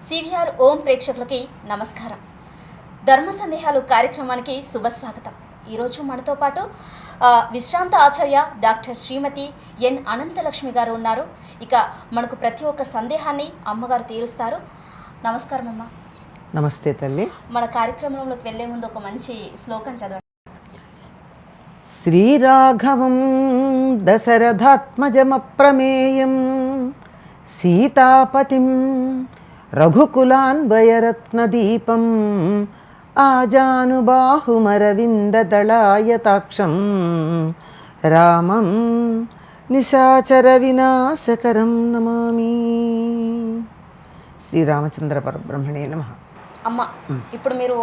CVR ఓం ప్రేక్షకులకి నమస్కారం. ధర్మ సందేహాలు కార్యక్రమానికి శుభస్వాగతం. ఈరోజు మనతో పాటు విశ్రాంత ఆచార్య డాక్టర్ శ్రీమతి ఎన్ అనంతలక్ష్మి గారు ఉన్నారు. ఇక మనకు ప్రతి ఒక్క సందేహాన్ని అమ్మగారు తీరుస్తారు. నమస్కారం అమ్మ. నమస్తే తల్లి. మన కార్యక్రమంలోకి వెళ్లే ముందు ఒక మంచి శ్లోకం చదవండి. శ్రీరాఘవం దశరథాత్మజమప్రమేయం సీతాపతిం రఘుకులాన్వయరత్నదీపం ఆజానుబాహుమరవిందదళాయతాక్షం రామం నిశాచర వినాశకరం నమామి. శ్రీరామచంద్ర పరబ్రహ్మణే నమః. అమ్మ, ఇప్పుడు మీరు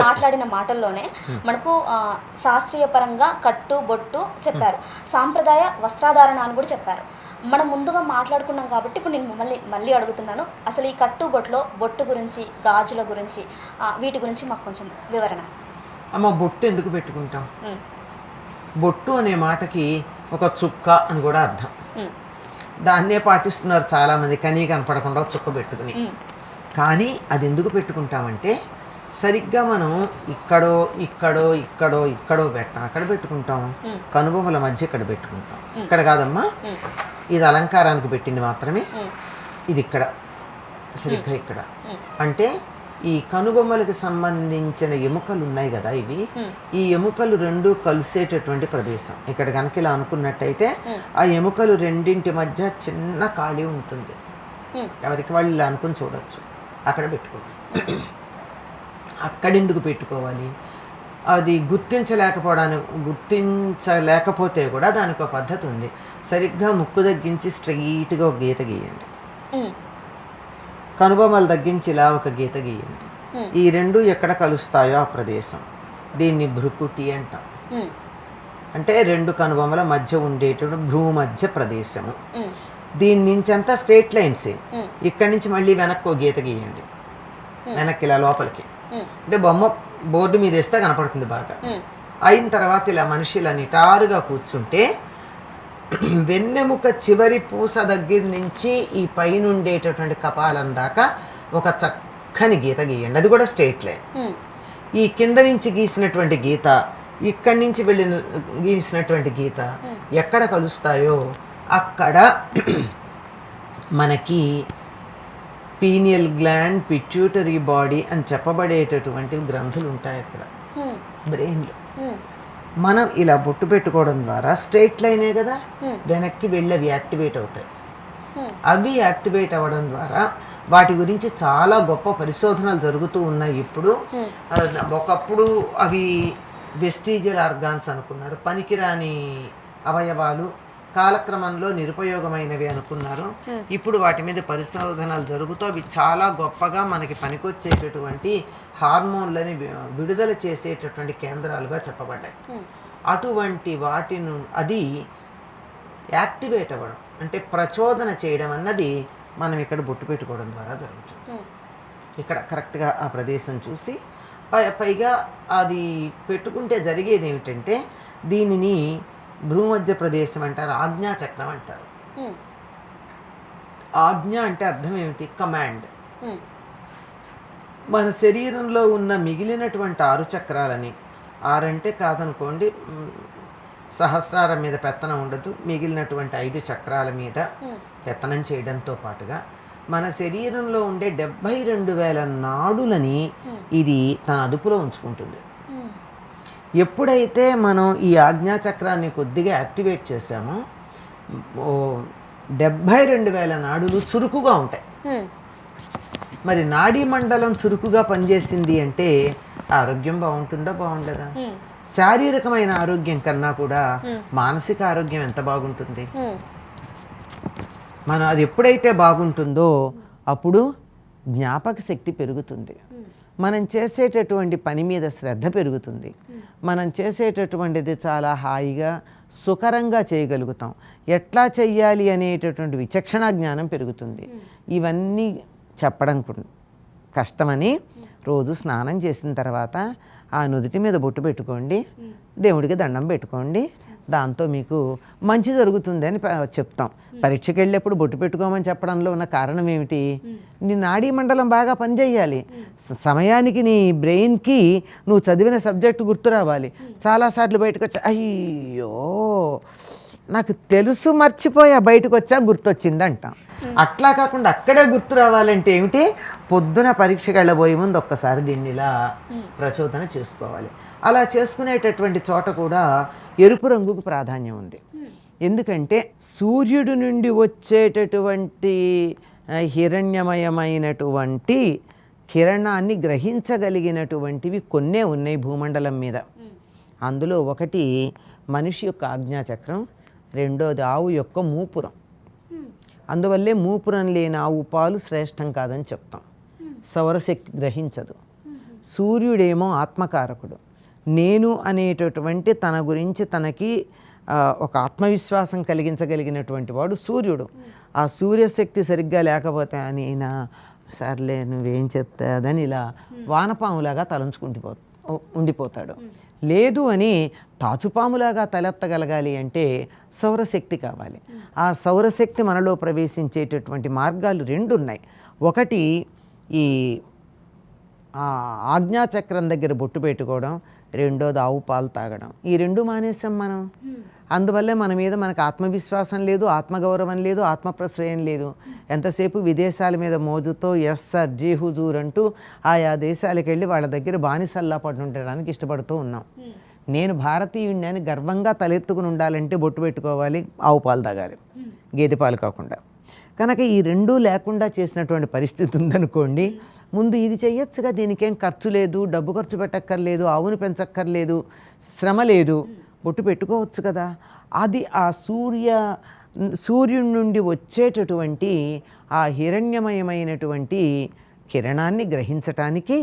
మాట్లాడిన మాటల్లోనే మనకు శాస్త్రీయ పరంగా కట్టు బొట్టు చెప్పారు, సాంప్రదాయ వస్త్రాధారణ అని కూడా చెప్పారు. మనం ముందుగా మాట్లాడుకున్నాం కాబట్టి ఇప్పుడు నేను మళ్ళీ అడుగుతున్నాను, అసలు ఈ కట్టు బొట్టు గురించి, గాజుల గురించి, వీటి గురించి మాకు కొంచెం వివరణ. అమ్మ, బొట్టు ఎందుకు పెట్టుకుంటాం? బొట్టు అనే మాటకి ఒక చుక్క అని కూడా అర్థం. దాన్నే పాటిస్తున్నారు చాలామంది, కనీ కనపడకుండా చుక్క పెట్టుకుని. కానీ అది ఎందుకు పెట్టుకుంటామంటే, సరిగ్గా మనం ఇక్కడో ఇక్కడో ఇక్కడో ఇక్కడో పెట్టాం, అక్కడ పెట్టుకుంటాం, కనుబొమ్మల మధ్య ఇక్కడ పెట్టుకుంటాం. ఇక్కడ కాదమ్మా, ఇది అలంకారానికి పెట్టింది మాత్రమే. ఇది ఇక్కడ, సరిగ్గా ఇక్కడ. అంటే ఈ కనుబొమ్మలకు సంబంధించిన ఎముకలు ఉన్నాయి కదా, ఇవి ఈ ఎముకలు రెండు కలిసేటటువంటి ప్రదేశం. ఇక్కడ కనుక ఇలా అనుకున్నట్టయితే ఆ ఎముకలు రెండింటి మధ్య చిన్న ఖాళీ ఉంటుంది. ఎవరికి వాళ్ళు ఇలా అనుకుని చూడొచ్చు. అక్కడ పెట్టుకోవాలి. అక్కడెందుకు పెట్టుకోవాలి? అది గుర్తించలేకపోతే కూడా దానికి ఒక పద్ధతి ఉంది. సరిగ్గా ముక్కు తగ్గించి స్ట్రైట్గా ఒక గీత గీయండి, కనుబొమ్మలు తగ్గించి ఇలా ఒక గీత గీయండి. ఈ రెండు ఎక్కడ కలుస్తాయో ఆ ప్రదేశం, దీన్ని భ్రుకుటి అంటాం. అంటే రెండు కనుబొమ్మల మధ్య ఉండేటువంటి భ్రూ మధ్య ప్రదేశము. దీని నుంచి అంతా స్ట్రేట్ లైన్సే. ఇక్కడి నుంచి మళ్ళీ వెనక్కి ఒక గీత గీయండి, వెనక్కి ఇలా లోపలికి. అంటే బొమ్మ బోర్డు మీద వేస్తే కనపడుతుంది బాగా. అయిన తర్వాత ఇలా మనిషి ఇలా నిటారుగా కూర్చుంటే వెన్నెముక చివరి పూస దగ్గర నుంచి ఈ పైన ఉండేటటువంటి కపాలం దాకా ఒక చక్కని గీత గీయండి, అది కూడా స్ట్రేట్ లైన్. ఈ కింద నుంచి గీసినటువంటి గీత, ఇక్కడి నుంచి గీసినటువంటి గీత ఎక్కడ కలుస్తాయో అక్కడ మనకి పీనియల్ గ్లాండ్, పిట్యూటరీ బాడీ అని చెప్పబడేటటువంటి గ్రంథులు ఉంటాయి అక్కడ బ్రెయిన్లో. మనం ఇలా బొట్టు పెట్టుకోవడం ద్వారా స్ట్రైట్ లైనే కదా, వెనక్కి వెళ్ళి అవి యాక్టివేట్ అవుతాయి. అవి యాక్టివేట్ అవ్వడం ద్వారా వాటి గురించి చాలా గొప్ప పరిశోధనలు జరుగుతూ ఉన్నాయి ఇప్పుడు. ఒకప్పుడు అవి వెస్టీజియల్ ఆర్గాన్స్ అనుకున్నారు, పనికిరాని అవయవాలు, కాలక్రమంలో నిరుపయోగమైనవి అనుకున్నారు. ఇప్పుడు వాటి మీద పరిశోధనలు జరుగుతూ అవి చాలా గొప్పగా మనకి పనికొచ్చేటటువంటి హార్మోన్లని విడుదల చేసేటటువంటి కేంద్రాలుగా చెప్పబడ్డాయి. అటువంటి వాటిని అది యాక్టివేట్ అవ్వడం అంటే ప్రచోదన చేయడం అన్నది మనం ఇక్కడ బొట్టు పెట్టుకోవడం ద్వారా జరుగుతుంది. ఇక్కడ కరెక్ట్గా ఆ ప్రదేశం చూసి పైగా అది పెట్టుకుంటే జరిగేది ఏమిటంటే, దీనిని భూమధ్య ప్రదేశం అంటారు, ఆజ్ఞాచక్రం అంటారు. ఆజ్ఞ అంటే అర్థం ఏమిటి? కమాండ్. మన శరీరంలో ఉన్న మిగిలినటువంటి 6 చక్రాలని, 6 అంటే కాదనుకోండి, సహస్రారం మీద పెత్తనం ఉండదు, మిగిలినటువంటి 5 చక్రాల మీద పెత్తనం చేయడంతో పాటుగా మన శరీరంలో ఉండే 72,000 నాడులని ఇది తన అదుపులో ఉంచుకుంటుంది. ఎప్పుడైతే మనం ఈ ఆజ్ఞాచక్రాన్ని కొద్దిగా యాక్టివేట్ చేసామో 72,000 నాడులు చురుకుగా ఉంటాయి. మరి నాడీ మండలం చురుకుగా పనిచేసింది అంటే ఆరోగ్యం బాగుంటుందా బాగుండదా? శారీరకమైన ఆరోగ్యం కన్నా కూడా మానసిక ఆరోగ్యం ఎంత బాగుంటుంది. మనం అది ఎప్పుడైతే బాగుంటుందో అప్పుడు జ్ఞాపక శక్తి పెరుగుతుంది, మనం చేసేటటువంటి పని మీద శ్రద్ధ పెరుగుతుంది, మనం చేసేటటువంటిది చాలా హాయిగా సుకరంగా చేయగలుగుతాం, ఎట్లా చెయ్యాలి అనేటటువంటి విచక్షణ జ్ఞానం పెరుగుతుంది. ఇవన్నీ చెప్పడం కష్టమని రోజు స్నానం చేసిన తర్వాత ఆ నుదుటి మీద బొట్టు పెట్టుకోండి, దేవుడికి దండం పెట్టుకోండి, దాంతో మీకు మంచి జరుగుతుందని చెప్తాం. పరీక్షకి వెళ్ళేప్పుడు బొట్టు పెట్టుకోమని చెప్పడంలో ఉన్న కారణం ఏమిటి? నీ నాడీ మండలం బాగా పనిచేయాలి, సమయానికి నీ బ్రెయిన్కి నువ్వు చదివిన సబ్జెక్టు గుర్తు రావాలి. చాలాసార్లు బయటకు వచ్చా, అయ్యో నాకు తెలుసు మర్చిపోయా, బయటకు వచ్చా గుర్తొచ్చింది అంటాం. అట్లా కాకుండా అక్కడే గుర్తు రావాలంటే ఏమిటి? పొద్దున పరీక్షకి వెళ్ళబోయే ముందు ఒక్కసారి దీన్ని ఇలా ప్రచోదన చేసుకోవాలి. అలా చేసుకునేటటువంటి చోట కూడా ఎరుపు రంగుకు ప్రాధాన్యం ఉంది. ఎందుకంటే సూర్యుడి నుండి వచ్చేటటువంటి హిరణ్యమయమైనటువంటి కిరణాన్ని గ్రహించగలిగినటువంటివి కొన్నే ఉన్నాయి భూమండలం మీద. అందులో ఒకటి మనిషి యొక్క ఆజ్ఞాచక్రం, రెండోది ఆవు యొక్క మూపురం. అందువల్లే మూపురం లేని ఆవు పాలు శ్రేష్టం కాదని చెప్తాం. సౌరశక్తి గ్రహించదు. సూర్యుడేమో ఆత్మకారకుడు. నేను అనేటటువంటి తన గురించి తనకి ఒక ఆత్మవిశ్వాసం కలిగించగలిగినటువంటి వాడు సూర్యుడు. ఆ సూర్యశక్తి సరిగ్గా లేకపోతే ఆయన సర్లే నువ్వేం చెప్తాదని ఇలా వానపాములాగా ఉండిపోతాడు. లేదు అని తాచుపాములాగా తలెత్తగలగాలి అంటే సౌరశక్తి కావాలి. ఆ సౌరశక్తి మనలో ప్రవేశించేటటువంటి మార్గాలు రెండు ఉన్నాయి. ఒకటి ఈ ఆజ్ఞాచక్రం దగ్గర బొట్టు పెట్టుకోవడం, రెండోది ఆవు పాలు తాగడం. ఈ రెండు మానేసాం మనం. అందువల్లే మన మీద మనకు ఆత్మవిశ్వాసం లేదు, ఆత్మగౌరవం లేదు, ఆత్మప్రశ్రయం లేదు. ఎంతసేపు విదేశాల మీద మోజుతో ఎస్ సర్ జీ హుజూర్ అంటూ ఆయా దేశాలకు వెళ్ళి వాళ్ళ దగ్గర బానిసల్లా పడి ఉండడానికి ఇష్టపడుతూ ఉన్నాం. నేను భారతీయుడిని అని గర్వంగా తలెత్తుకుని ఉండాలంటే బొట్టు పెట్టుకోవాలి, ఆవు పాలు తాగాలి, గేదె పాలు కాకుండా. కనుక ఈ రెండూ లేకుండా చేసినటువంటి పరిస్థితి ఉందనుకోండి, ముందు ఇది చెయ్యొచ్చుగా, దీనికేం ఖర్చు లేదు, డబ్బు ఖర్చు పెట్టక్కర్లేదు, ఆవును పెంచక్కర్లేదు, శ్రమ లేదు, బొట్టు పెట్టుకోవచ్చు కదా. అది ఆ సూర్యుడి నుండి వచ్చేటటువంటి ఆ హిరణ్యమయమైనటువంటి కిరణాన్ని గ్రహించటానికి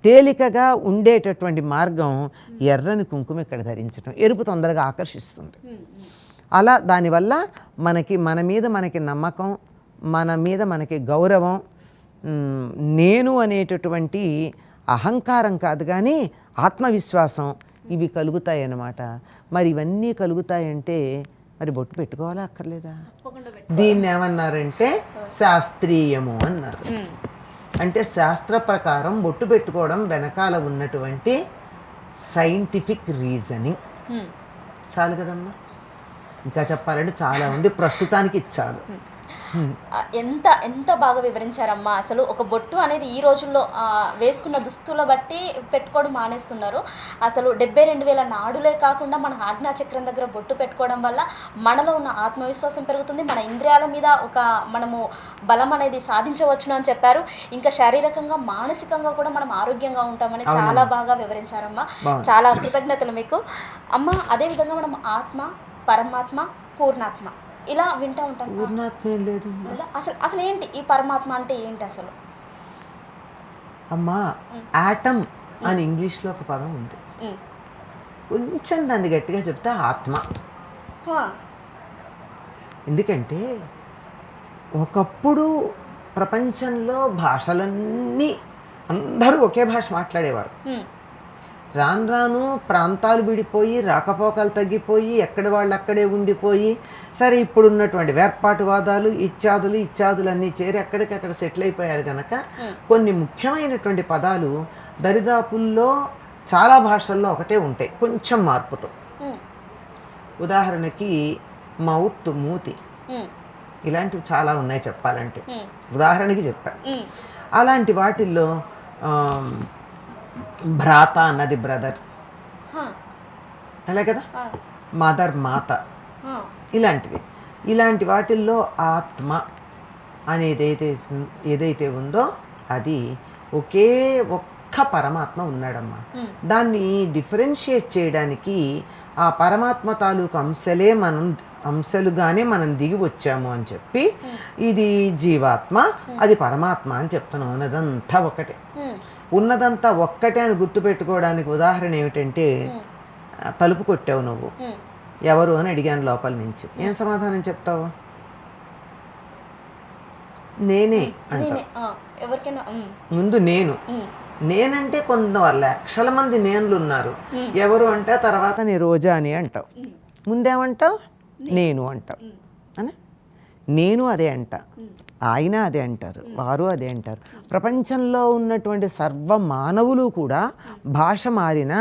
తేలికగా ఉండేటటువంటి మార్గం ఎర్రని కుంకుమ ఇక్కడ ధరించడం. ఎరుపు తొందరగా ఆకర్షిస్తుంది. అలా దానివల్ల మన మీద మనకి నమ్మకం, మన మీద మనకి గౌరవం, నేను అనేటటువంటి అహంకారం కాదు కానీ ఆత్మవిశ్వాసం, ఇవి కలుగుతాయి అన్నమాట. మరి ఇవన్నీ కలుగుతాయంటే మరి బొట్టు పెట్టుకోవాలా అక్కర్లేదా? దీన్ని ఏమన్నారంటే శాస్త్రీయము అన్నారు. అంటే శాస్త్ర ప్రకారం బొట్టు పెట్టుకోవడం వెనకాల ఉన్నటువంటి సైంటిఫిక్ రీజనింగ్. చాలు కదమ్మా, ఇంకా చెప్పాలంటే చాలా ఉంది, ప్రస్తుతానికి ఇచ్చాను. ఎంత ఎంత బాగా వివరించారమ్మా. అసలు ఒక బొట్టు అనేది ఈ రోజుల్లో వేసుకున్న దుస్తుల బట్టి పెట్టుకోవడం మానేస్తున్నారు. అసలు 72,000 నాడులే కాకుండా మన ఆజ్ఞాచక్రం దగ్గర బొట్టు పెట్టుకోవడం వల్ల మనలో ఉన్న ఆత్మవిశ్వాసం పెరుగుతుంది, మన ఇంద్రియాల మీద మనము బలం అనేది సాధించవచ్చును అని చెప్పారు. ఇంకా శారీరకంగా మానసికంగా కూడా మనం ఆరోగ్యంగా ఉంటామని చాలా బాగా వివరించారమ్మా. చాలా కృతజ్ఞతలు మీకు అమ్మ. అదేవిధంగా మనం ఆత్మ, పరమాత్మ, పూర్ణాత్మ ఇలా వింటూ ఉంటాం. పూర్ణాత్మ ఏం లేదు అసలు ఏంటి ఈ పరమాత్మ అంటే ఏంటి అసలు? అమ్మా, ఆటమ్ అని ఇంగ్లీష్లో ఒక పదం ఉంది. కొంచెం దాన్ని గట్టిగా చెప్తే ఆత్మ. ఎందుకంటే ఒకప్పుడు ప్రపంచంలో భాషలన్నీ అందరూ ఒకే భాష మాట్లాడేవారు. రాను రాను ప్రాంతాలు విడిపోయి, రాకపోకలు తగ్గిపోయి, ఎక్కడి వాళ్ళు అక్కడే ఉండిపోయి, సరే ఇప్పుడున్నటువంటి వేర్పాటువాదాలు ఇత్యాదులన్నీ చేరి ఎక్కడికక్కడ సెటిల్ అయిపోయారు కనుక కొన్ని ముఖ్యమైనటువంటి పదాలు దరిదాపుల్లో చాలా భాషల్లో ఒకటే ఉంటాయి, కొంచెం మార్పుతో. ఉదాహరణకి మౌత్, మూతి, ఇలాంటివి చాలా ఉన్నాయి చెప్పాలంటే, ఉదాహరణకి చెప్పాను. అలాంటి వాటిల్లో భ్రాత అన్నది బ్రదర్, అలా కదా, మదర్ మాత, ఇలాంటి వాటిల్లో ఆత్మ అనేది ఏదైతే ఉందో అది ఒక్క పరమాత్మ ఉన్నాడమ్మా. దాన్ని డిఫరెన్షియేట్ చేయడానికి ఆ పరమాత్మ తాలూకు అంశాలుగానే మనం దిగి వచ్చాము అని చెప్పి ఇది జీవాత్మ, అది పరమాత్మ అని చెప్తున్నాం. ఉన్నదంతా ఒక్కటే అని గుర్తుపెట్టుకోవడానికి ఉదాహరణ ఏమిటంటే, తలుపు కొట్టావు నువ్వు, ఎవరు అని అడిగాను లోపల నుంచి, ఏం సమాధానం చెప్తావు? నేనే అంటావు. ముందు నేను, నేనంటే కొంత లక్షల మంది నేనులు ఉన్నారు. ఎవరు అంటే తర్వాత నీ రోజా అని అంటావు, ముందేమంటావు నేను అంటావు అని. నేను అదే అంట, ఆయన అదే అంటారు, వారు అదే అంటారు. ప్రపంచంలో ఉన్నటువంటి సర్వ మానవులు కూడా భాష మారినా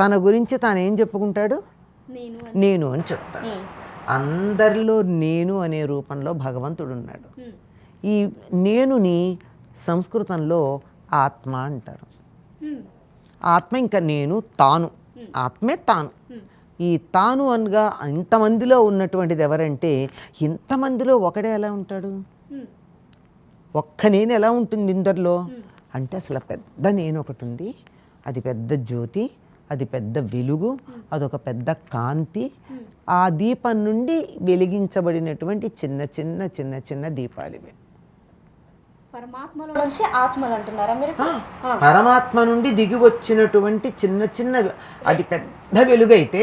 తన గురించి తాను ఏం చెప్పుకుంటాడు, నేను అని చెప్తాడు. అందరిలో నేను అనే రూపంలో భగవంతుడు ఉన్నాడు. ఈ నేనుని సంస్కృతంలో ఆత్మ అంటారు. ఆత్మ ఇంకా నేను తాను, ఆత్మే తాను. ఈ తాను అనగా ఇంతమందిలో ఉన్నటువంటిది ఎవరంటే, ఇంతమందిలో ఒకడే ఎలా ఉంటాడు, ఒక్క నేను ఎలా ఉంటుంది ఇందరిలో అంటే, అసలు పెద్ద నేను ఒకటి ఉంది, అది పెద్ద జ్యోతి, అది పెద్ద వెలుగు, అదొక పెద్ద కాంతి. ఆ దీపం నుండి వెలిగించబడినటువంటి చిన్న చిన్న చిన్న చిన్న దీపాలు ఇవి. పరమాత్మలో నుంచి ఆత్మలు అంటున్నారా మీరు? పరమాత్మ నుండి దిగి వచ్చినటువంటి చిన్న చిన్న, అది పెద్ద వెలుగైతే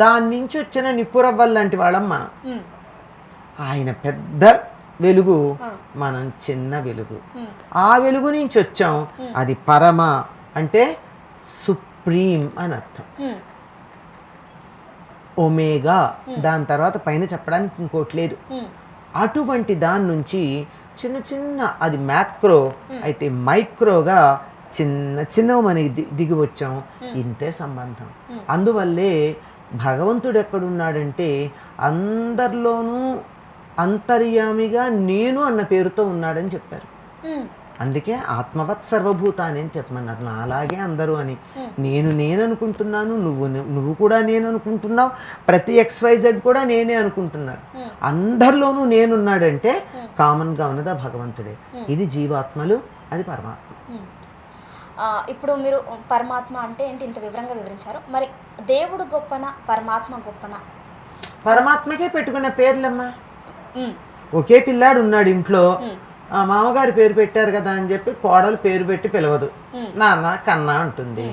దాని నుంచి వచ్చిన నిప్పురవ్వల్ లాంటి వాళ్ళం మనం. ఆయన పెద్ద వెలుగు, మనం చిన్న వెలుగు. ఆ వెలుగు నుంచి వచ్చాం, అది పరమ అంటే సుప్రీం అని అర్థం. ఒమేగా, దాని తర్వాత పైన చెప్పడానికి ఇంకోటి లేదు. అటువంటి దాని నుంచి చిన్న చిన్న, అది మ్యాక్రో అయితే మైక్రోగా చిన్న చిన్నవి మనకి దిగి వచ్చాం. ఇంతే సంబంధం. అందువల్లే భగవంతుడు ఎక్కడున్నాడంటే అందరిలోనూ అంతర్యామిగా నేను అన్న పేరుతో ఉన్నాడని చెప్పారు. అందుకే ఆత్మవత్ సర్వభూతాన్ని అని చెప్పమన్నారు. నా అలాగే అందరూ అని. నేను అనుకుంటున్నాను, నువ్వు కూడా నేను అనుకుంటున్నావు, ప్రతి XYZ కూడా నేనే అనుకుంటున్నాడు. అందరిలోనూ నేనున్నాడంటే కామన్గా ఉన్నది ఆ భగవంతుడే. ఇది జీవాత్మలు, అది పరమాత్మ. ఇప్పుడు మీరు పరమాత్మ అంటే ఏంటి ఇంత వివరంగా వివరించారు. మరి దేవుడు గొప్పనా పరమాత్మ గొప్పనా? పరమాత్మకే పెట్టుకున్న పేర్లమ్మా. ఒకే పిల్లాడు ఉన్నాడు ఇంట్లో, ఆ మామగారి పేరు పెట్టారు కదా అని చెప్పి కోడలు పేరు పెట్టి పిలవదు, నాన్న కన్నా అంటుంది.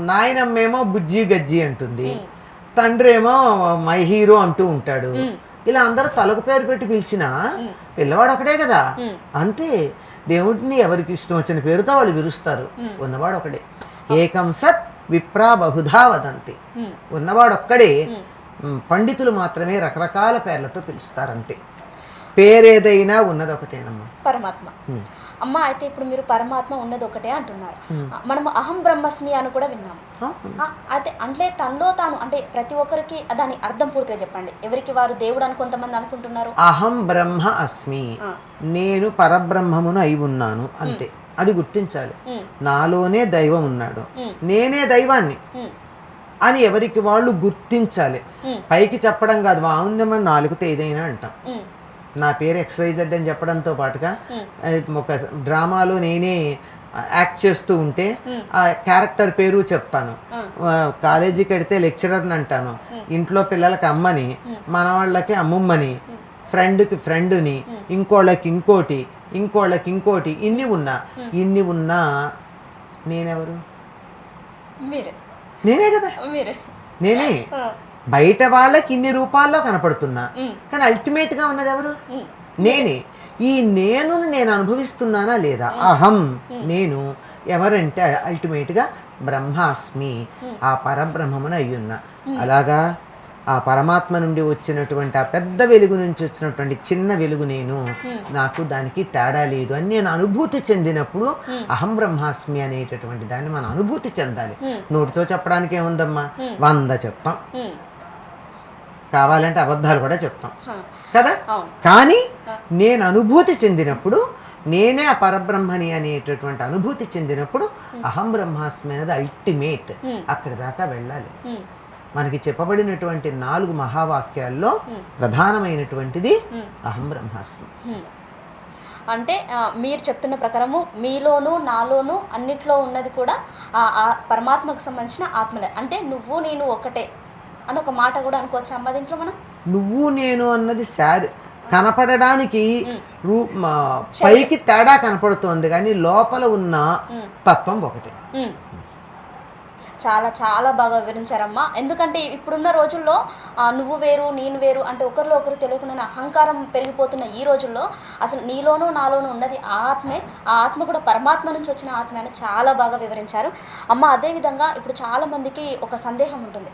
నాయనమ్మేమో బుజ్జి గజ్జి అంటుంది, తండ్రి ఏమో మై హీరో అంటూ ఉంటాడు. ఇలా అందరూ తలకు పేరు పెట్టి పిలిచినా పిల్లవాడు ఒకడే కదా. అంతే, దేవుడిని ఎవరికి ఇష్టం వచ్చిన పేరుతో వాళ్ళు పిలుస్తారు. ఉన్నవాడు ఒకడే. ఏకం సత్ విప్రా బహుధా వదంతి. ఉన్నవాడు ఒక్కడే. పండితులు మాత్రమే రకరకాల పేర్లతో పిలుస్తారంతే. పేరేదైనా ఉన్నది ఒకటేనమ్మా, పరమాత్మ. అమ్మ, అయితే ఇప్పుడు మీరు పరమాత్మ ఉన్నది ఒకటే అంటున్నారు. మనము అహం బ్రహ్మస్మి అని కూడా విన్నాము. అయితే అంటే తనలో తాను అంటే ప్రతి ఒక్కరికి దాని అర్థం పూర్తిగా చెప్పండి. ఎవరికి వారు దేవుడు అని కొంతమంది అనుకుంటున్నారు. అహం బ్రహ్మ అస్మి, నేను పరబ్రహ్మమును అయి ఉన్నాను అంతే. అది గుర్తించాలి. నాలోనే దైవం ఉన్నాడు, నేనే దైవాన్ని అని ఎవరికి వాళ్ళు గుర్తించాలి. పైకి చెప్పడం కాదు, బాగుందేమని నాలుగుతో ఏదైనా అంటాం. నా పేరు XYZ అని చెప్పడంతో పాటుగా ఒక డ్రామాలో నేనే యాక్ట్ చేస్తూ ఉంటే ఆ క్యారెక్టర్ పేరు చెప్తాను. కాలేజీకి వెడితే లెక్చరర్ని అంటాను, ఇంట్లో పిల్లలకి అమ్మని, మనవాళ్ళకి అమ్మమ్మని, ఫ్రెండ్కి ఫ్రెండ్ని, ఇంకోళ్ళకి ఇంకోటి, ఇంకోళ్ళకి ఇంకోటి. ఇన్ని ఉన్నా నేనెవరు? నేనే కదా, నేనే. బయట వాళ్ళకి ఇన్ని రూపాల్లో కనపడుతున్నా, కానీ అల్టిమేట్గా ఉన్నది ఎవరు? నేనే. ఈ నేను అనుభవిస్తున్నానా లేదా? అహం నేను ఎవరంటే అల్టిమేట్గా బ్రహ్మాస్మి, ఆ పరబ్రహ్మమును అయ్యున్నా. అలాగా ఆ పరమాత్మ నుండి వచ్చినటువంటి ఆ పెద్ద వెలుగు నుంచి వచ్చినటువంటి చిన్న వెలుగు నేను, నాకు దానికి తేడా లేదు అని నేను అనుభూతి చెందినప్పుడు అహం బ్రహ్మాస్మి అనేటటువంటి దాన్ని మనం అనుభూతి చెందాలి. నోటితో చెప్పడానికి ఏముందమ్మా, 100 చెప్తాం, కావాలంటే అబద్ధాలు కూడా చెప్తాం కదా. కానీ నేను అనుభూతి చెందినప్పుడు, నేనే ఆ పరబ్రహ్మని అనేటటువంటి అనుభూతి చెందినప్పుడు అహం బ్రహ్మాస్మి అనేది అల్టిమేట్. అక్కడి దాకా వెళ్ళాలి. మనకి చెప్పబడినటువంటి 4 మహావాక్యాల్లో ప్రధానమైనటువంటిది అహం బ్రహ్మాస్మి. అంటే మీరు చెప్తున్న ప్రకారము మీలోను నాలోను అన్నిట్లో ఉన్నది కూడా ఆ పరమాత్మకు సంబంధించిన ఆత్మలే. అంటే నువ్వు నేను ఒకటే అని ఒక మాట కూడా అనుకోవచ్చు అమ్మ దీంట్లో మనం. నువ్వు నేను అన్నది కనపడడానికి పైకి తేడా కనపడుతోంది, కానీ లోపల ఉన్న తత్వం ఒకటే. చాలా చాలా బాగా వివరించారమ్మా. ఎందుకంటే ఇప్పుడున్న రోజుల్లో నువ్వు వేరు నేను వేరు అంటే ఒకరిలో ఒకరు తెలియకుండా అహంకారం పెరిగిపోతున్న ఈ రోజుల్లో అసలు నీలోనూ నాలోనూ ఉన్నది ఆ ఆత్మే, ఆ ఆత్మ కూడా పరమాత్మ నుంచి వచ్చిన ఆత్మ అని చాలా బాగా వివరించారు అమ్మ. అదేవిధంగా ఇప్పుడు చాలామందికి ఒక సందేహం ఉంటుంది,